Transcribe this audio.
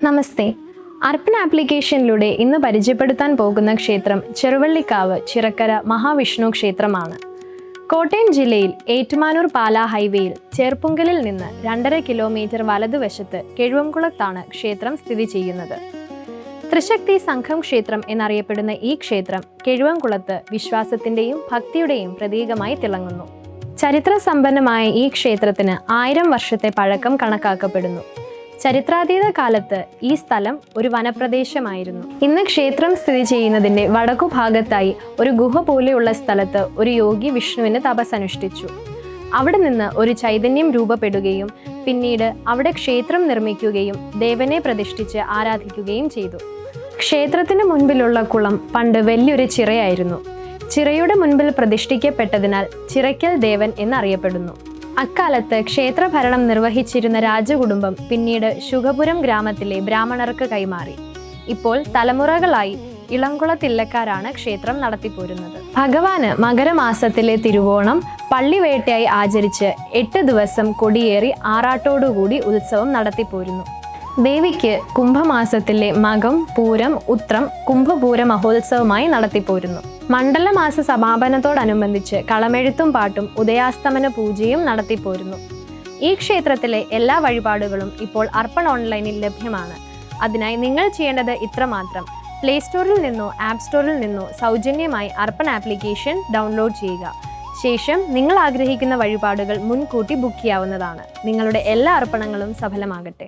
നമസ്തേ. അർപ്പൺ ആപ്ലിക്കേഷനിലൂടെ ഇന്ന് പരിചയപ്പെടുത്താൻ പോകുന്ന ക്ഷേത്രം ചെറുവള്ളിക്കാവ് ചിറക്കര മഹാവിഷ്ണു ക്ഷേത്രമാണ്. കോട്ടയം ജില്ലയിൽ ഏറ്റുമാനൂർ പാലാ ഹൈവേയിൽ ചേർപ്പുങ്കലിൽ നിന്ന് 2.5 കിലോമീറ്റർ വലതുവശത്ത് കിഴുവംകുളത്താണ് ക്ഷേത്രം സ്ഥിതി ചെയ്യുന്നത്. ത്രിശക്തി സംഘം ക്ഷേത്രം എന്നറിയപ്പെടുന്ന ഈ ക്ഷേത്രം കിഴുവംകുളത്ത് വിശ്വാസത്തിന്റെയും ഭക്തിയുടെയും പ്രതീകമായി തിളങ്ങുന്നു. ചരിത്രസമ്പന്നമായ ഈ ക്ഷേത്രത്തിന് 1000 വർഷത്തെ പഴക്കം കണക്കാക്കപ്പെടുന്നു. ചരിത്രാതീത കാലത്ത് ഈ സ്ഥലം ഒരു വനപ്രദേശമായിരുന്നു. ഇന്ന് ക്ഷേത്രം സ്ഥിതി ചെയ്യുന്നതിന്റെ വടക്കുഭാഗത്തായി ഒരു ഗുഹ പോലെയുള്ള സ്ഥലത്ത് ഒരു യോഗി വിഷ്ണുവിന് തപസ്സനുഷ്ഠിച്ചു. അവിടെ നിന്ന് ഒരു ചൈതന്യം രൂപപ്പെടുകയും പിന്നീട് അവിടെ ക്ഷേത്രം നിർമ്മിക്കുകയും ദേവനെ പ്രതിഷ്ഠിച്ച് ആരാധിക്കുകയും ചെയ്തു. ക്ഷേത്രത്തിന് മുൻപിലുള്ള കുളം പണ്ട് വലിയൊരു ചിറയായിരുന്നു. ചിറയുടെ മുൻപിൽ പ്രതിഷ്ഠിക്കപ്പെട്ടതിനാൽ ചിറയ്ക്കൽ ദേവൻ എന്നറിയപ്പെടുന്നു. അക്കാലത്ത് ക്ഷേത്രഭരണം നിർവഹിച്ചിരുന്ന രാജകുടുംബം പിന്നീട് ശുഗപുരം ഗ്രാമത്തിലെ ബ്രാഹ്മണർക്ക് കൈമാറി. ഇപ്പോൾ തലമുറകളായി ഇളംകുളത്തില്ലക്കാരാണ് ക്ഷേത്രം നടത്തിപ്പോരുന്നത്. ഭഗവാന് മകരമാസത്തിലെ തിരുവോണം പള്ളിവേട്ടയായി ആചരിച്ച് 8 ദിവസം കൊടിയേറി ആറാട്ടോടുകൂടി ഉത്സവം നടത്തിപ്പോരുന്നു. ദേവിക്ക് കുംഭമാസത്തിലെ മകം, പൂരം, ഉത്രം കുംഭപൂര മഹോത്സവമായി നടത്തിപ്പോരുന്നു. മണ്ഡലമാസ സമാപനത്തോടനുബന്ധിച്ച് കളമെഴുത്തും പാട്ടും ഉദയാസ്തമന പൂജയും നടത്തിപ്പോരുന്നു. ഈ ക്ഷേത്രത്തിലെ എല്ലാ വഴിപാടുകളും ഇപ്പോൾ അർപ്പൺ ഓൺലൈനിൽ ലഭ്യമാണ്. അതിനായി നിങ്ങൾ ചെയ്യേണ്ടത് ഇത്രമാത്രം: പ്ലേ സ്റ്റോറിൽ നിന്നോ ആപ്പ് സ്റ്റോറിൽ നിന്നോ സൗജന്യമായി അർപ്പൺ ആപ്ലിക്കേഷൻ ഡൗൺലോഡ് ചെയ്യുക. ശേഷം നിങ്ങൾ ആഗ്രഹിക്കുന്ന വഴിപാടുകൾ മുൻകൂട്ടി ബുക്ക് ചെയ്യാവുന്നതാണ്. നിങ്ങളുടെ എല്ലാ അർപ്പണങ്ങളും സഫലമാകട്ടെ.